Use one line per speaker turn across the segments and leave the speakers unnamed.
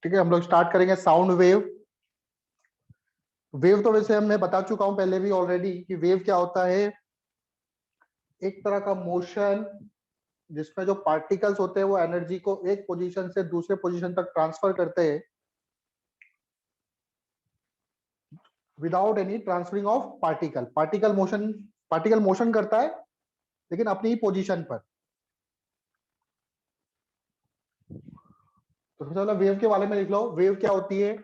ठीक है, हम लोग स्टार्ट करेंगे साउंड वेव। वेव तो वैसे मैं बता चुका हूं पहले भी ऑलरेडी कि वेव क्या होता है। एक तरह का मोशन जिसमें जो पार्टिकल्स होते हैं वो एनर्जी को एक पोजीशन से दूसरे पोजीशन तक ट्रांसफर करते हैं without any transferring of particle. Particle motion करता है लेकिन अपनी ही पोजीशन पर। तो सबसे पहले वेव के बारे में लिख लो, वेव क्या होती है।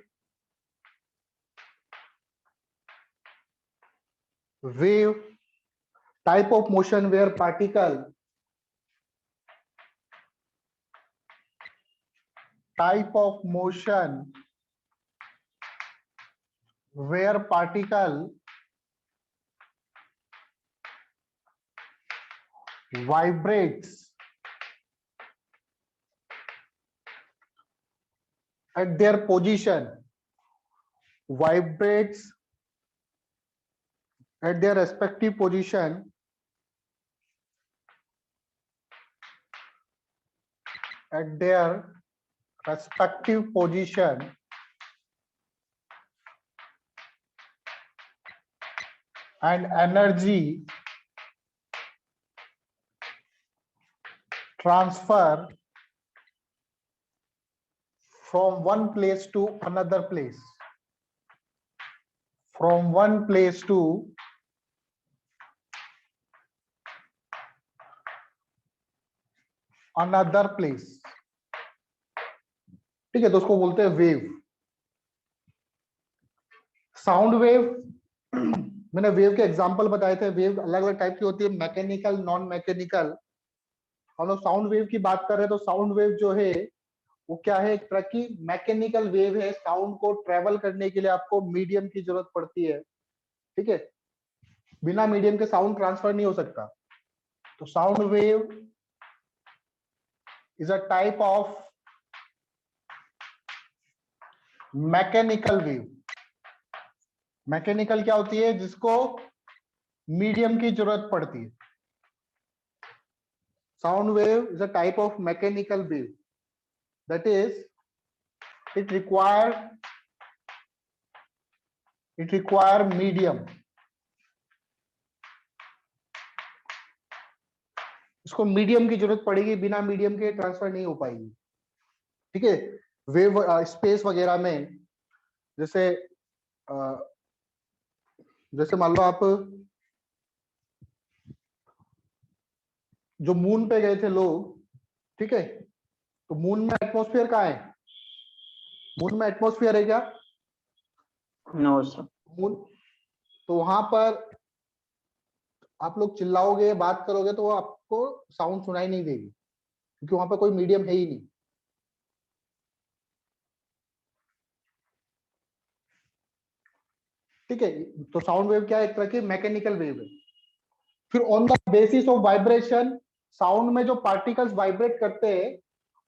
Wave type of motion where particle type of motion where particle vibrates at their position, vibrates at their respective position at their respective position and energy transfer from one place to another place, from one place to another place। ठीक है, तो उसको बोलते हैं wave. Sound wave मैंने wave के example बताए थे। वेव अलग अलग टाइप की होती है, मैकेनिकल, नॉन मैकेनिकल। हम लोग साउंड वेव की बात कर रहे हैं तो साउंड वेव जो है वो क्या है, एक तरह की मैकेनिकल वेव है। साउंड को ट्रेवल करने के लिए आपको मीडियम की जरूरत पड़ती है। ठीक है, बिना मीडियम के साउंड ट्रांसफर नहीं हो सकता। तो sound wave is a type of mechanical wave. Mechanical क्या होती है, जिसको मीडियम की जरूरत पड़ती है। Sound wave is a type of mechanical wave, that is it require medium। इसको मीडियम की जरूरत पड़ेगी, बिना मीडियम के ट्रांसफर नहीं हो पाएगी। ठीक है, वेव स्पेस वगैरह में जैसे जैसे मान लो आप जो मून पे गए थे लोग, ठीक है, तो मून में एटमॉस्फेयर कहाँ है? मून में एटमॉस्फेयर है क्या?
No sir.
मून, तो वहां पर आप लोग चिल्लाओगे, बात करोगे तो वो आपको साउंड सुनाई नहीं देगी, क्योंकि वहां पर कोई मीडियम है ही नहीं। ठीक है, तो साउंड वेव क्या है, एक तरह की मैकेनिकल वेव है। फिर on the basis of vibration, sound में जो पार्टिकल्स वाइब्रेट करते हैं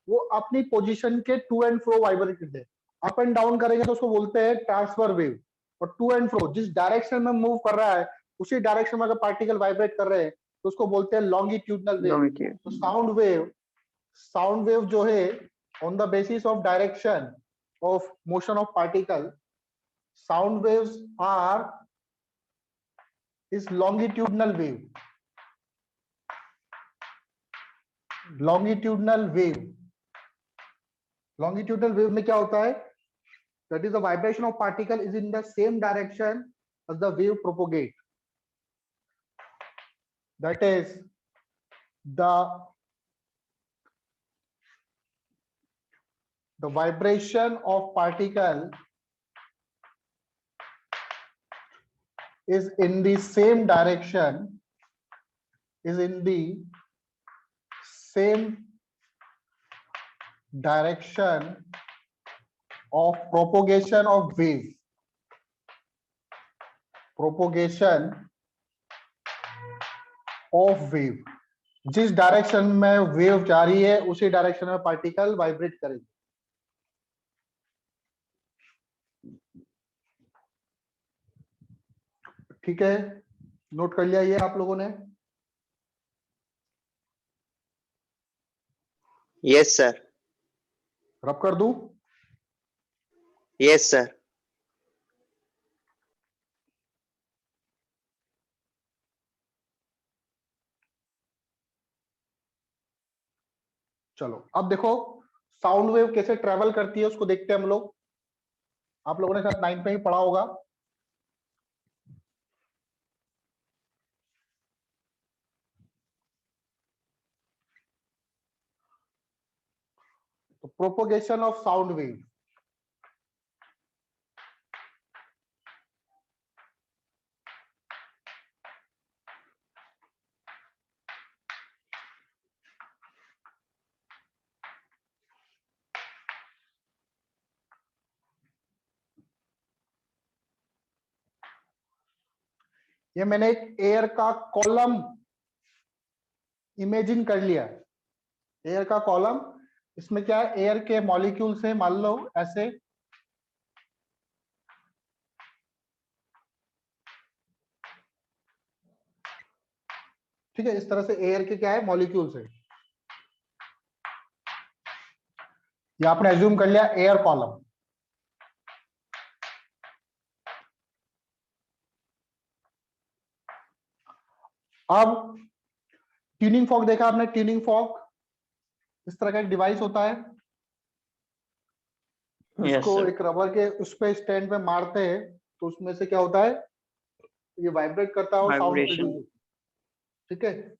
वो अपनी पोजीशन के टू एंड फ्रो वाइब्रेट करते हैं। अप एंड डाउन करेंगे तो उसको बोलते हैं ट्रांसफर वेव। और टू एंड फ्रो, जिस डायरेक्शन में मूव कर रहा है उसी डायरेक्शन में अगर पार्टिकल वाइब्रेट कर रहे हैं तो उसको बोलते हैं लॉन्गिट्यूडनल वेव। तो साउंड वेव जो है, on the basis of direction of motion of particle, sound waves are is longitudinal wave. Longitudinal wave, longitudinal wave में क्या होता है, that is the vibration of particle is in the same direction as the wave propagate, that is the vibration of particle is in the same direction, is in the same direction of propagation of wave, propagation of wave। जिस direction में wave जा रही है उसी direction में particle vibrate करेगी। ठीक है, नोट कर लिया ये आप लोगों ने?
Yes sir.
रब कर दूं?
Yes, sir.
चलो अब देखो साउंड वेव कैसे ट्रेवल करती है उसको देखते हैं हम लोग। आप लोगों ने शायद 9th में ही पढ़ा होगा। तो प्रोपोगेशन ऑफ साउंड वेव। ये मैंने एक एयर का कॉलम इमेजिन कर लिया। एयर का कॉलम, इसमें क्या है, एयर के मॉलिक्यूल्स है, मान लो ऐसे। ठीक है, इस तरह से एयर के क्या है, मॉलिक्यूल्स है। ये आपने एज्यूम कर लिया एयर कॉलम। अब ट्यूनिंग फॉर्क देखा आपने, ट्यूनिंग फॉर्क इस तरह का एक डिवाइस होता है।
Yes,
इसको
sir.
एक रबर के उस पे स्टैंड पे मारते हैं तो उसमें से क्या होता है, ये वाइब्रेट करता है और साउंड प्रोड्यूस
Vibration.
होता है। ठीक है,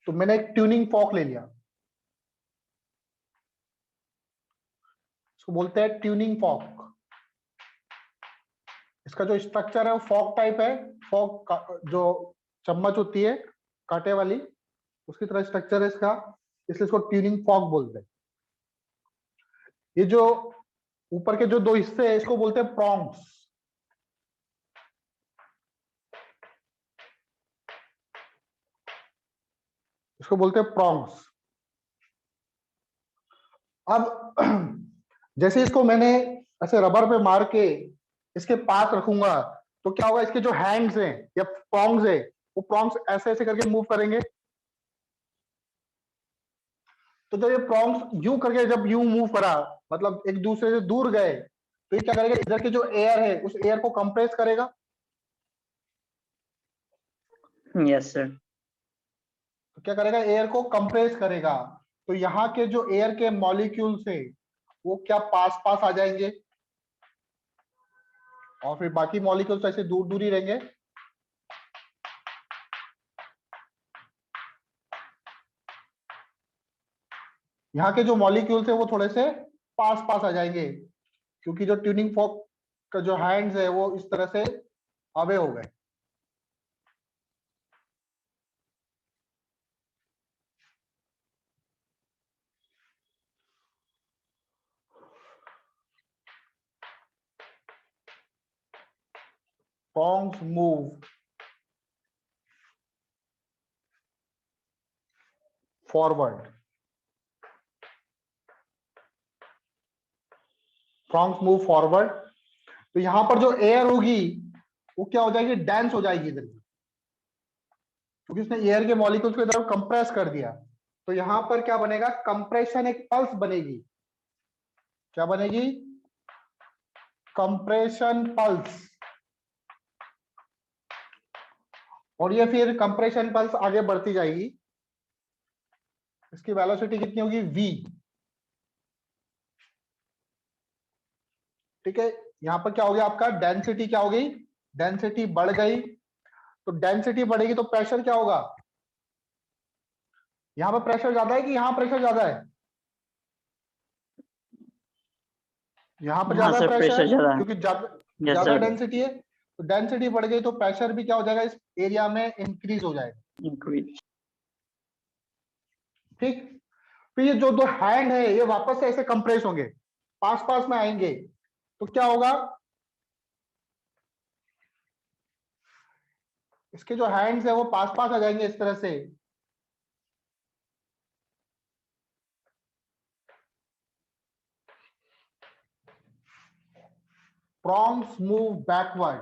तो मैंने एक ट्यूनिंग फॉर्क ले लिया, इसको बोलते हैं ट्यूनिंग फॉर्क। इसका जो स्ट्रक्चर है वो फॉर्क टाइप है। फॉर्क जो चम्मच होती है कांटे वाली, उसकी तरह स्ट्रक्चर है इसका, इसलिए इसको ट्यूनिंग फॉर्क बोलते हैं। ये जो ऊपर के जो दो हिस्से हैं इसको बोलते हैं प्रॉन्ग्स। इसको बोलते हैं प्रॉन्ग्स। अब जैसे इसको मैंने ऐसे रबर पे मार के इसके पास रखूंगा तो क्या होगा, इसके जो हैंड्स हैं या प्रॉन्ग्स है, वो प्रॉन्ग्स ऐसे ऐसे करके मूव करेंगे। तो जब ये प्रॉन्ग्स यूं करके जब यूं मूव करा, मतलब एक दूसरे से दूर गए, तो ये क्या करेगा, इधर के जो एयर है उस एयर को कंप्रेस करेगा।
Yes, sir.
तो क्या करेगा, एयर को कंप्रेस करेगा। तो यहाँ के जो एयर के मॉलिक्यूल्स है वो क्या पास पास आ जाएंगे, और फिर बाकी मॉलिक्यूल्स ऐसे दूर दूर ही रहेंगे। यहाँ के जो मॉलिक्यूल्स है वो थोड़े से पास पास आ जाएंगे, क्योंकि जो ट्यूनिंग फॉर्क का जो हैंड्स है वो इस तरह से अवे हो गए। prongs move forward, prongs move forward। तो यहां पर जो एयर होगी वो क्या हो जाएगी, डेंस हो जाएगी इधर की, क्योंकि उसने एयर के मॉलिक्यूल्स को इधर कंप्रेस कर दिया। तो यहां पर क्या बनेगा, कंप्रेशन, एक पल्स बनेगी। क्या बनेगी, कंप्रेशन पल्स। और ये फिर कंप्रेशन पल्स आगे बढ़ती जाएगी। इसकी वेलोसिटी कितनी होगी, v। ठीक है, यहां पर क्या हो गया आपका, डेंसिटी क्या हो गई, डेंसिटी बढ़ गई। तो डेंसिटी बढ़ेगी तो प्रेशर क्या होगा, यहां पर प्रेशर ज्यादा है कि यहां प्रेशर ज्यादा है, यहां पर
हाँ
ज्यादा
सर,
प्रेशर,
प्रेशर ज्यादा है।
क्योंकि ज्यादा
यस
ज्यादा
सर.
डेंसिटी है। तो डेंसिटी बढ़ गई तो प्रेशर भी क्या हो जाएगा, इस एरिया में इंक्रीज हो जाएगा।
Increase.
ठीक, फिर ये जो दो हैंड है ये वापस से ऐसे कंप्रेस होंगे, पास पास में आएंगे। तो क्या होगा, इसके जो हैंड्स है वो पास पास आ जाएंगे इस तरह से। prongs move backward,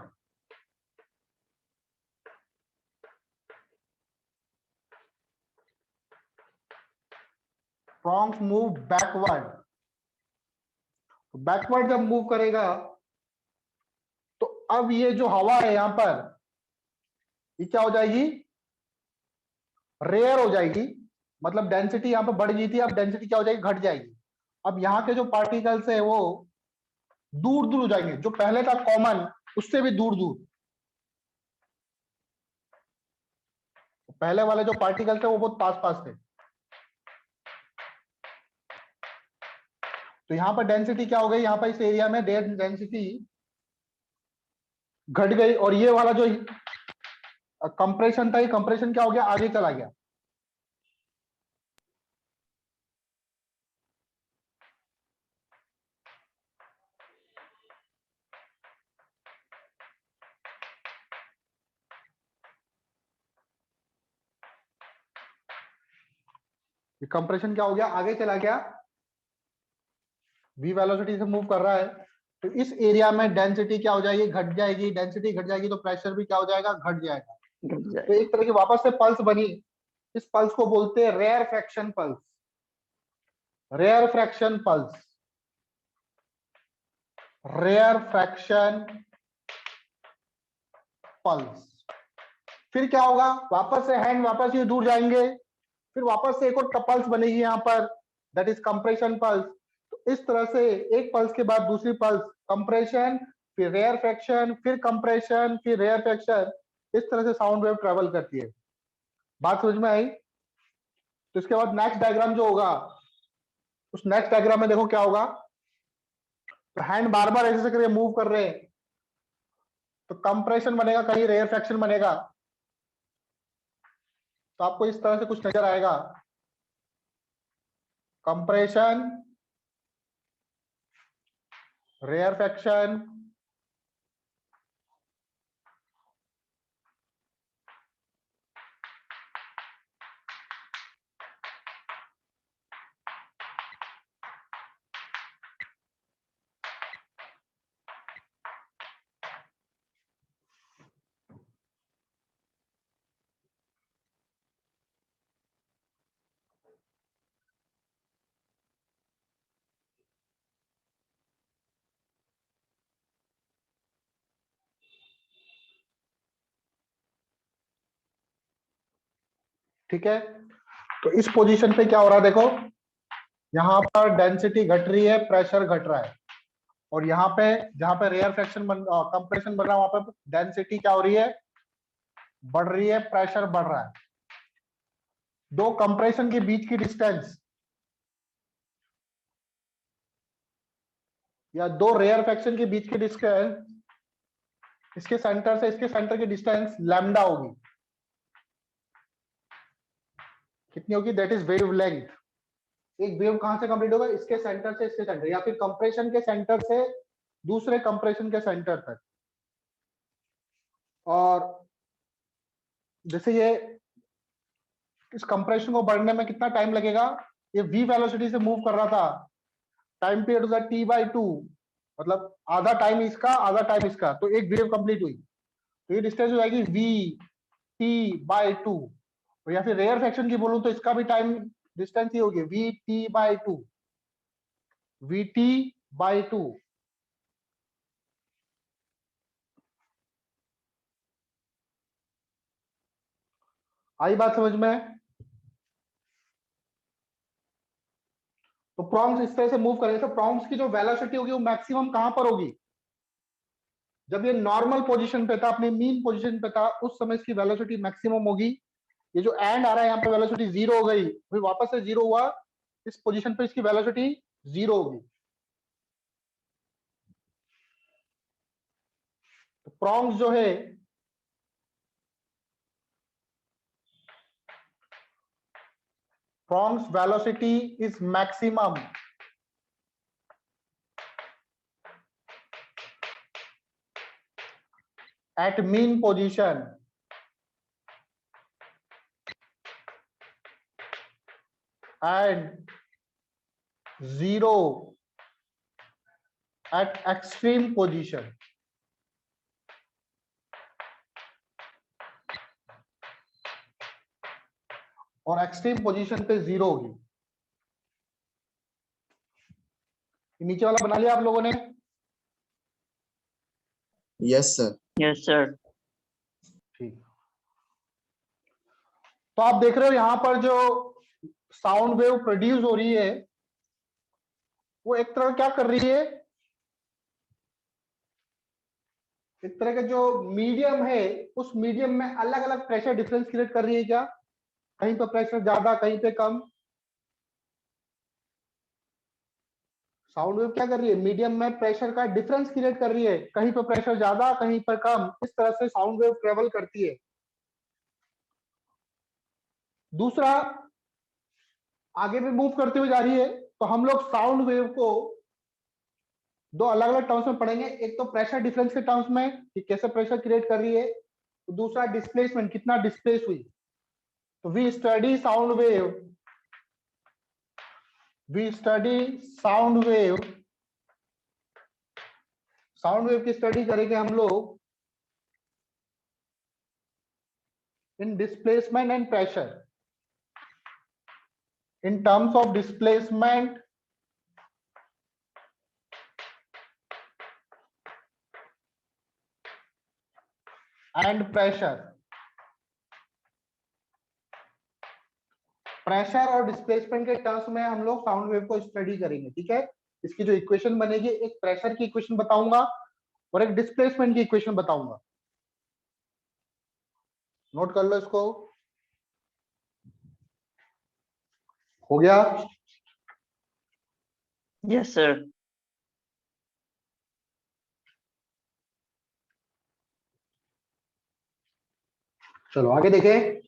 prongs move backward। Backward जब मूव करेगा तो अब ये जो हवा है यहां पर, ये क्या हो जाएगी, रेयर हो जाएगी। मतलब डेंसिटी यहां पर बढ़ गई थी, अब डेंसिटी क्या हो जाएगी, घट जाएगी। अब यहाँ के जो पार्टिकल्स है वो दूर दूर हो जाएंगे, जो पहले था कॉमन उससे भी दूर दूर। पहले वाले जो पार्टिकल्स थे वो बहुत पास पास थे। तो यहां पर डेंसिटी क्या हो गई, यहां पर इस एरिया में डेंसिटी घट गई, और ये वाला जो कंप्रेशन था, ये कंप्रेशन क्या हो गया, आगे चला गया। ये कंप्रेशन क्या हो गया, आगे चला गया, v वेलोसिटी से मूव कर रहा है। तो इस एरिया में डेंसिटी क्या हो जाएगी, घट जाएगी। डेंसिटी घट जाएगी तो प्रेशर भी क्या हो जाएगा, घट जाएगा।
घट
तो
जाएगा।
एक तरह की वापस से पल्स बनी। इस पल्स को बोलते हैं rarefaction pulse. Rarefaction pulse, rarefaction pulse. फिर क्या होगा, वापस से हैंड वापस ये दूर जाएंगे, फिर वापस से एक और पल्स बनेगी यहाँ पर, दैट इज कंप्रेशन पल्स। तो इस तरह से एक पल्स के बाद दूसरी पल्स, कंप्रेशन, फिर रेयर फ्रैक्शन, फिर कंप्रेशन, फिर रेयर फ्रैक्शन, इस तरह से साउंड वेव ट्रेवल करती है। बात समझ में आई? तो इसके बाद नेक्स्ट डायग्राम जो होगा, उस नेक्स्ट डायग्राम में देखो क्या होगा। तो हैंड बार बार ऐसे करके मूव कर रहे हैं, तो कंप्रेशन बनेगा, कहीं रेयर फ्रैक्शन बनेगा। तो आपको इस तरह से कुछ नजर आएगा, कंप्रेशन, रेयर फ्रैक्शन, ठीक है। तो इस पोजीशन पे क्या हो रहा है, देखो यहाँ पर डेंसिटी घट रही है, प्रेशर घट रहा है। और यहाँ पे जहां पे रेयर फ्रैक्शन कंप्रेशन बन रहा है, वहां पे डेंसिटी क्या हो रही है, बढ़ रही है, प्रेशर बढ़ रहा है। दो कंप्रेशन के बीच की डिस्टेंस या दो रेयर फ्रैक्शन के बीच की डिस्टेंस, इसके सेंटर से इसके सेंटर की डिस्टेंस लैम्डा होगी। कितनी होगी, दैट इज वेव लेंथ। एक वेव कहां से कंप्लीट होगा, इसके सेंटर से इसके सेंटर, या फिर कंप्रेशन के सेंटर से दूसरे कंप्रेशन के सेंटर तक। और जैसे ये इस कंप्रेशन को बढ़ने में कितना टाइम लगेगा, ये v वेलोसिटी से मूव कर रहा था, टाइम पीरियड होगा t/2, मतलब आधा टाइम इसका आधा टाइम इसका, तो एक वेव कंप्लीट हुई। तो ये डिस्टेंस हो जाएगी v/t/2। या फिर रेयर फ्रैक्शन की बोलूं तो इसका भी टाइम डिस्टेंस ही होगी vt/2, vt/2। आई बात समझ में? तो प्रॉन्ग्स इस तरह से मूव करेंगे, तो प्रॉन्ग्स की जो वेलोसिटी होगी वो मैक्सिमम कहां पर होगी, जब ये नॉर्मल पोजीशन पे था, अपनी मीन पोजीशन पे था, उस समय इसकी वेलोसिटी मैक्सिमम होगी। ये जो एंड आ रहा है यहाँ पे वेलोसिटी जीरो हो गई, फिर वापस से जीरो हुआ, इस पोजीशन पे इसकी वेलोसिटी जीरो होगी। तो प्रॉन्ग्स जो है, prongs velocity is maximum at mean position and zero at extreme position। और एक्सट्रीम पोजीशन पे जीरो होगी। नीचे वाला बना लिया आप लोगों ने?
Yes sir.
Yes, sir.
ठीक। तो आप देख रहे हो यहां पर जो साउंड वेव प्रोड्यूस हो रही है वो एक तरह क्या कर रही है, एक तरह का जो मीडियम है उस मीडियम में अलग अलग प्रेशर डिफरेंस क्रिएट कर रही है क्या? कहीं पे प्रेशर ज्यादा, कहीं पे कम। साउंड वेव क्या कर रही है, मीडियम में प्रेशर का डिफरेंस क्रिएट कर रही है, कहीं पर प्रेशर ज्यादा, कहीं पर कम। इस तरह से साउंड वेव ट्रेवल करती है। दूसरा, आगे भी मूव करते हुए जा रही है, तो हम लोग साउंड वेव को दो अलग अलग टर्म्स में पढ़ेंगे। एक तो प्रेशर डिफरेंस के टर्म्स में कि कैसे प्रेशर क्रिएट कर रही है, तो दूसरा डिस्प्लेसमेंट, कितना डिस्प्लेस हुई। तो we study sound wave, we study sound wave, sound wave की स्टडी करेंगे हम लोग in displacement and pressure, in terms of displacement and pressure। Pressure और डिस्प्लेसमेंट के टर्म्स में हम लोग साउंड वेव को स्टडी करेंगे, ठीक है। इसकी जो इक्वेशन बनेगी, एक प्रेशर की इक्वेशन बताऊंगा और एक डिस्प्लेसमेंट की इक्वेशन बताऊंगा। नोट कर लो इसको। हो गया?
Yes, sir.
चलो आगे देखें।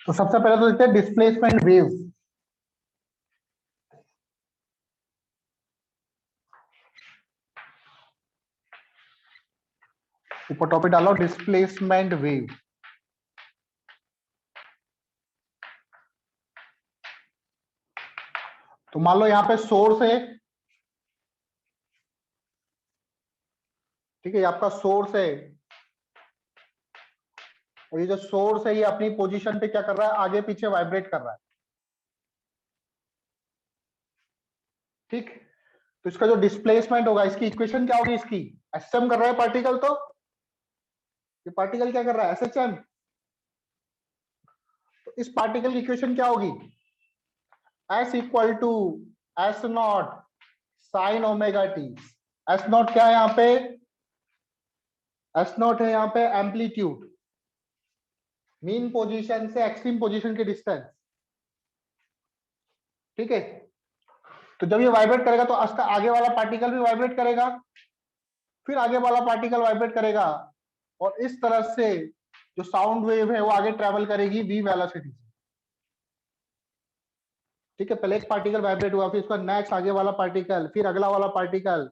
तो सबसे पहले तो देखते हैं डिस्प्लेसमेंट वेव। ऊपर टॉपिक डालो डिस्प्लेसमेंट वेव। तो मान लो यहाँ पे सोर्स है, ठीक है, ये आपका सोर्स है, और ये जो सोर्स है ये अपनी पोजीशन पे क्या कर रहा है, आगे पीछे वाइब्रेट कर रहा है, ठीक। तो इसका जो डिस्प्लेसमेंट होगा, इसकी इक्वेशन क्या होगी, इसकी एसएम कर रहा है पार्टिकल, तो ये पार्टिकल क्या कर रहा है, एसएचएम। तो इस पार्टिकल की इक्वेशन क्या होगी, s equal to s not sine omega t. S not क्या है यहाँ पे, एस नॉट है यहाँ पे एम्पलीट्यूड, मीन पोजीशन से एक्सट्रीम पोजीशन के डिस्टेंस, ठीक है। तो जब ये वाइब्रेट करेगा तो आगे वाला पार्टिकल भी वाइब्रेट करेगा, फिर आगे वाला पार्टिकल वाइब्रेट करेगा, और इस तरह से जो साउंड वेव है वो आगे ट्रेवल करेगी v वेलोसिटी से, ठीक है। पहले एक पार्टिकल वाइब्रेट हुआ, फिर उसका नेक्स्ट आगे वाला पार्टिकल, फिर अगला वाला पार्टिकल,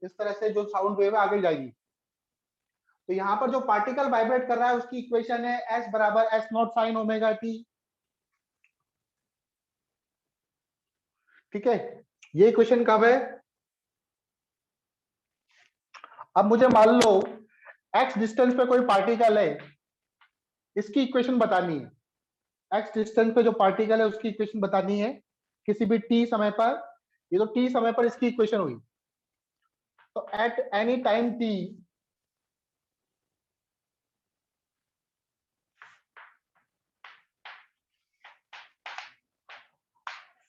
इस तरह से जो साउंड वेव है आगे जाएगी। तो यहाँ पर जो पार्टिकल वाइब्रेट कर रहा है उसकी इक्वेशन है s बराबर s not sine omega T, ठीक है। ये इक्वेशन कब है, अब मुझे मान लो x डिस्टेंस पे कोई पार्टिकल है, इसकी इक्वेशन बतानी है। x डिस्टेंस पे जो पार्टिकल है उसकी इक्वेशन बतानी है किसी भी t समय पर। ये तो t समय पर इसकी इक्वेशन हुई। तो at any time t,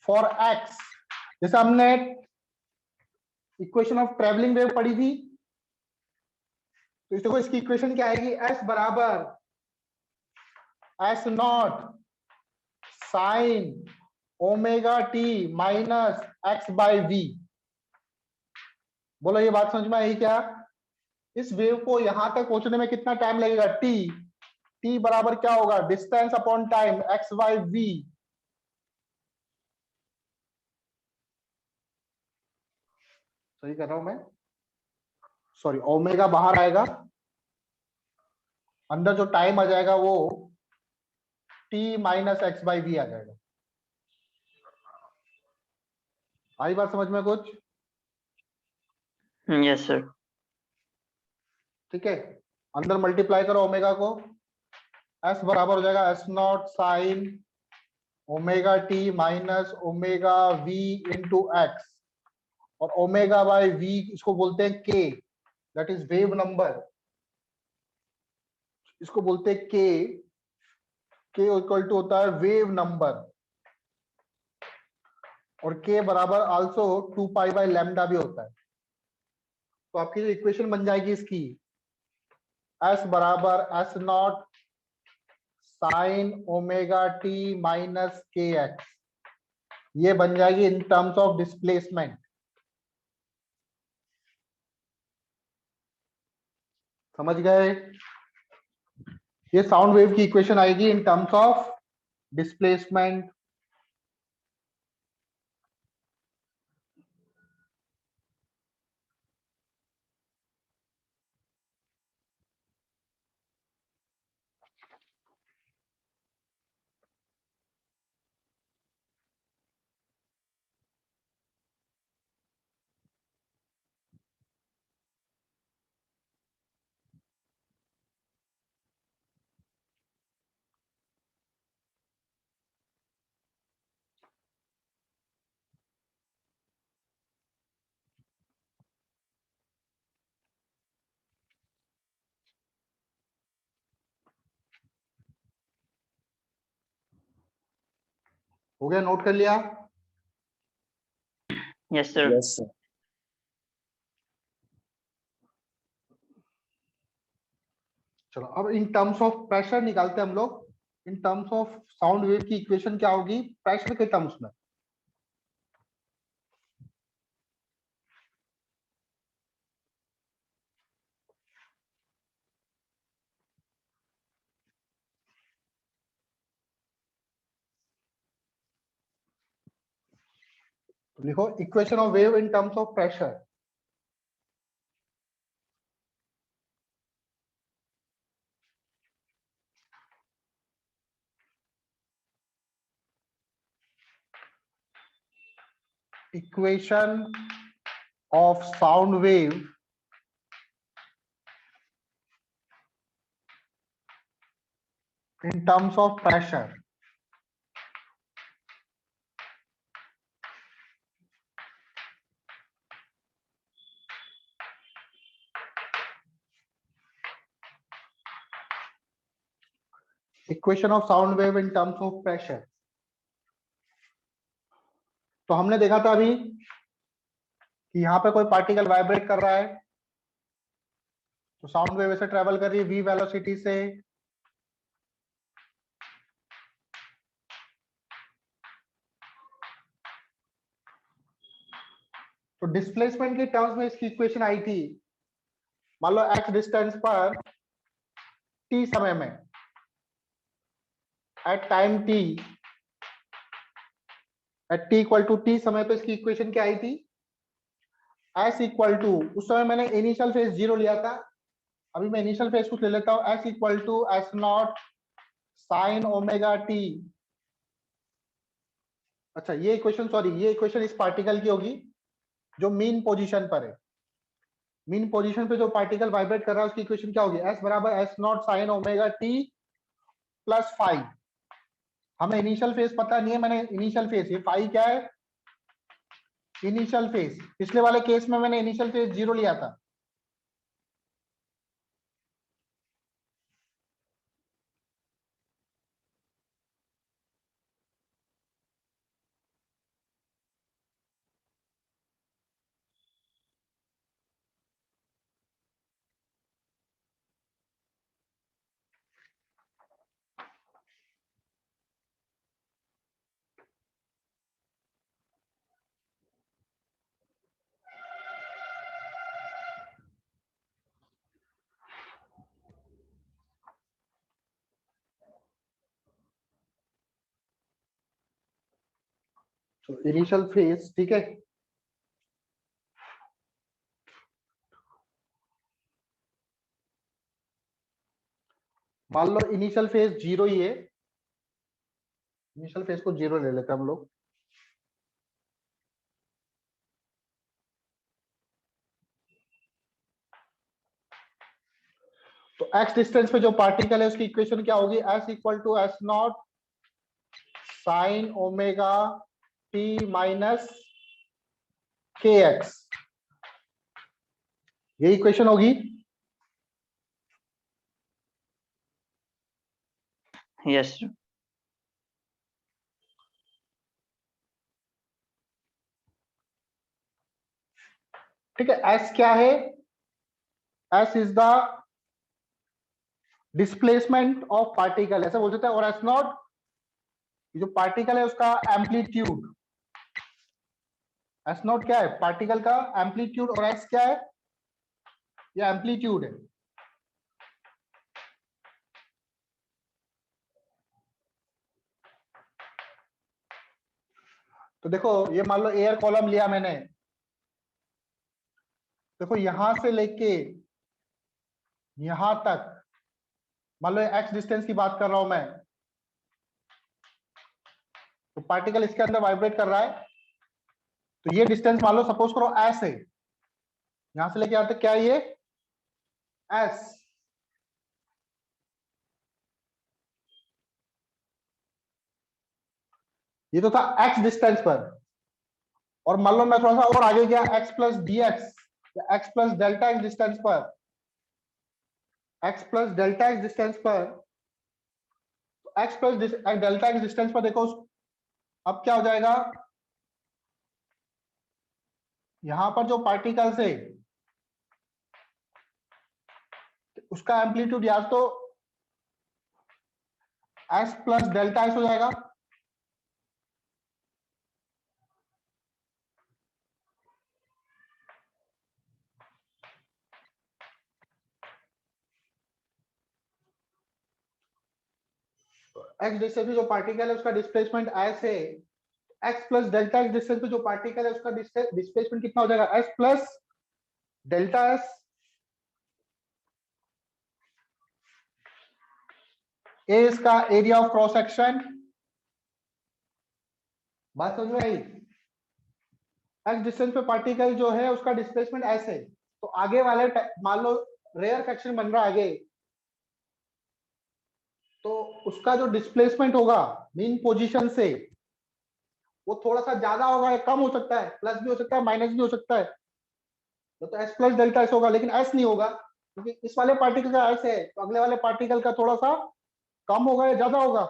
for x, जैसे हमने इक्वेशन ऑफ ट्रेवलिंग वेव पढ़ी थी, तो इसको इसकी इक्वेशन क्या आएगी, s बराबर s not sine omega t minus x by v. बोलो ये बात समझ में आई क्या? इस वेव को यहां तक पहुंचने में कितना टाइम लगेगा, t, t बराबर क्या होगा, distance upon time x by v। सही कर रहा हूं मैं? सॉरी ओमेगा बाहर आएगा, अंदर जो टाइम आ जाएगा वो t minus x by v आ जाएगा। आई बात समझ में कुछ?
Yes, sir.
ठीक है, अंदर मल्टीप्लाई करो ओमेगा को, s बराबर हो जाएगा s not sine omega t minus omega v into x, और ओमेगा बाई वी इसको बोलते हैं k, that is wave number, इसको बोलते हैं k, k इक्वल टू होता है वेव नंबर, और k बराबर आल्सो 2 पाई बाई लैम्डा भी होता है। तो आपकी जो इक्वेशन बन जाएगी इसकी, s बराबर s not sine omega t minus k x, ये बन जाएगी इन टर्म्स ऑफ डिस्प्लेसमेंट। समझ गए? ये साउंड वेव की इक्वेशन आएगी इन टर्म्स ऑफ डिस्प्लेसमेंट। हो गया, नोट कर लिया?
Yes, sir.
Yes, sir.
चलो अब इन टर्म्स ऑफ प्रेशर निकालते हैं हम लोग। In terms of sound wave की इक्वेशन क्या होगी प्रेशर के टर्म्स में? तो लिखो equation of wave in terms of pressure. Equation of sound wave in terms of pressure. Equation of sound wave in terms of pressure. तो हमने देखा था अभी कि यहाँ पे कोई पार्टिकल वाइब्रेट कर रहा है, तो साउंड वेव ऐसे ट्रेवल कर रही है v वेलोसिटी से, तो डिस्प्लेसमेंट के टर्म्स में इसकी इक्वेशन आई थी। मान लो x डिस्टेंस पर t समय में, at time t, at t equal to t समय पे इसकी इक्वेशन क्या आई थी? s इक्वल टू, उस समय मैंने इनिशियल फेज 0 लिया था, अभी मैं इनिशियल फेज कुछ ले लेता हूं, s equal to s not sine omega t. अच्छा ये इक्वेशन, सॉरी ये इक्वेशन इस पार्टिकल की होगी जो मीन पोजीशन पर है। मीन पोजीशन पे जो पार्टिकल वाइब्रेट कर रहा है उसकी इक्वेशन क्या होगी? s बराबर s not sine omega T plus five. हमें इनिशियल फेज पता नहीं है, मैंने इनिशियल फेज, ये फाइव क्या है? Initial phase. पिछले वाले केस में मैंने इनिशियल फेज 0 लिया था। तो इनिशियल फेज, ठीक है, मान लो इनिशियल फेज 0 ही है, इनिशियल फेज को 0 ले लेते हैं हम लोग। तो x डिस्टेंस पे जो पार्टिकल है उसकी इक्वेशन क्या होगी, s equal to s not sine omega t minus k x, ये इक्वेशन होगी।
Yes, sir.
ठीक है, s क्या है, s is the displacement of particle, ऐसा बोल सकते हैं। और एस नॉट जो पार्टिकल है उसका एम्पलीट्यूड, एस नॉट क्या है, पार्टिकल का एम्पलीट्यूड, और एस क्या है, ये एम्पलीट्यूड है। तो देखो ये मान लो एयर कॉलम लिया मैंने, देखो यहां से लेके यहां तक, मान लो एक्स डिस्टेंस की बात कर रहा हूं मैं, तो पार्टिकल इसके अंदर वाइब्रेट कर रहा है, तो ये डिस्टेंस मान लो सपोज करो एस है, यहां से लेके यहां तक क्या है, ये एस। ये तो था एक्स डिस्टेंस पर, और मान लो मैं थोड़ा सा और आगे गया एक्स प्लस डी एक्स या x plus delta x distance पर, x plus delta x distance पर, x plus delta x distance पर देखो अब क्या हो जाएगा, यहां पर जो पार्टिकल्स है उसका एम्पलीट्यूड या तो एस प्लस डेल्टा एस हो जाएगा, एक्स डिस्टेंस पे जो पार्टिकल है उसका डिस्प्लेसमेंट एस है, x plus delta x distance पे जो पार्टिकल है उसका डिस्प्लेसमेंट कितना हो जाएगा, एस प्लस डेल्टा एस। ए इसका एरिया ऑफ क्रॉस सेक्शन, बात समझ में आई। एक्स डिस्टेंस पे पार्टिकल जो है उसका डिस्प्लेसमेंट एस है, तो आगे वाले मान लो रेयर सेक्शन बन रहा है आगे, तो उसका जो डिस्प्लेसमेंट होगा मीन पोजीशन से वो थोड़ा सा ज्यादा होगा या कम हो सकता है, प्लस भी हो सकता है माइनस भी हो सकता है, तो एस प्लस डेल्टा एस होगा, लेकिन एस नहीं होगा क्योंकि इस वाले पार्टिकल का एस है, तो अगले वाले पार्टिकल का थोड़ा सा कम होगा या ज्यादा होगा।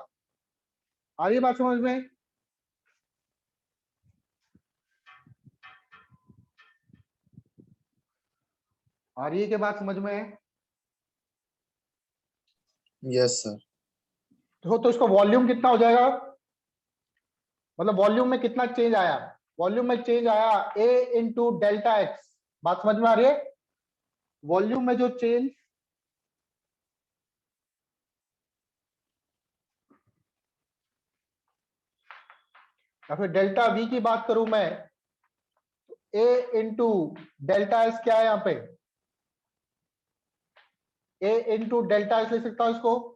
आ रही है बात समझ में। आ रही है क्या बात समझ में।
Yes sir.
तो इसका वॉल्यूम कितना हो जाएगा, मतलब वॉल्यूम में कितना चेंज आया, वॉल्यूम में चेंज आया ए इंटू डेल्टा एक्स, बात समझ में आ रही है। वॉल्यूम में जो चेंज, या फिर डेल्टा वी की बात करूं मैं, ए इंटू डेल्टा एस क्या है यहाँ पे, ए इंटू डेल्टा एस लिख सकता हूं इसको,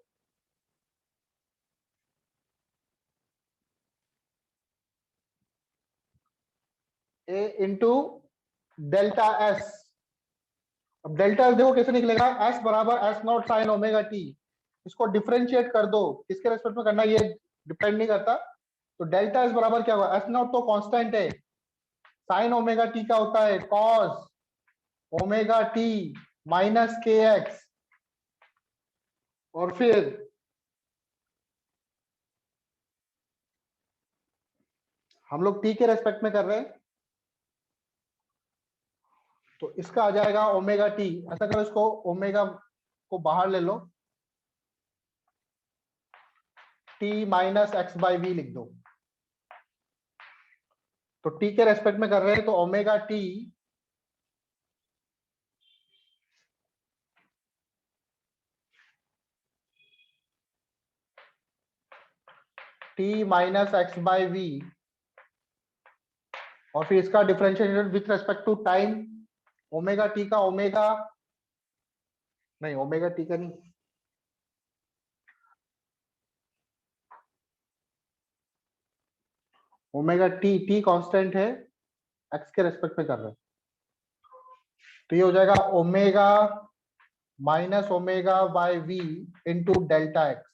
ए इंटू डेल्टा एस। अब डेल्टा एस देखो कैसे निकलेगा, एस बराबर s not sine omega T, इसको डिफरेंशिएट कर दो, किसके रेस्पेक्ट में करना ये डिपेंड नहीं करता। तो डेल्टा एस बराबर क्या होगा, एस नॉट तो कांस्टेंट है, साइन ओमेगा टी का होता है cos omega t minus k x, और फिर हम लोग टी के रेस्पेक्ट में कर रहे हैं, तो इसका आ जाएगा ओमेगा टी, ऐसा करो इसको ओमेगा को बाहर ले लो, t minus x by v लिख दो। तो टी के रेस्पेक्ट में कर रहे हैं तो omega t minus x by v, और फिर इसका differentiation with respect to time, omega t का ओमेगा, नहीं ओमेगा टी का नहीं, ओमेगा टी कांस्टेंट है, एक्स के रेस्पेक्ट में कर रहे हैं, तो ये हो जाएगा omega minus omega by v into delta x.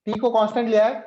T को कांस्टेंट लिया है,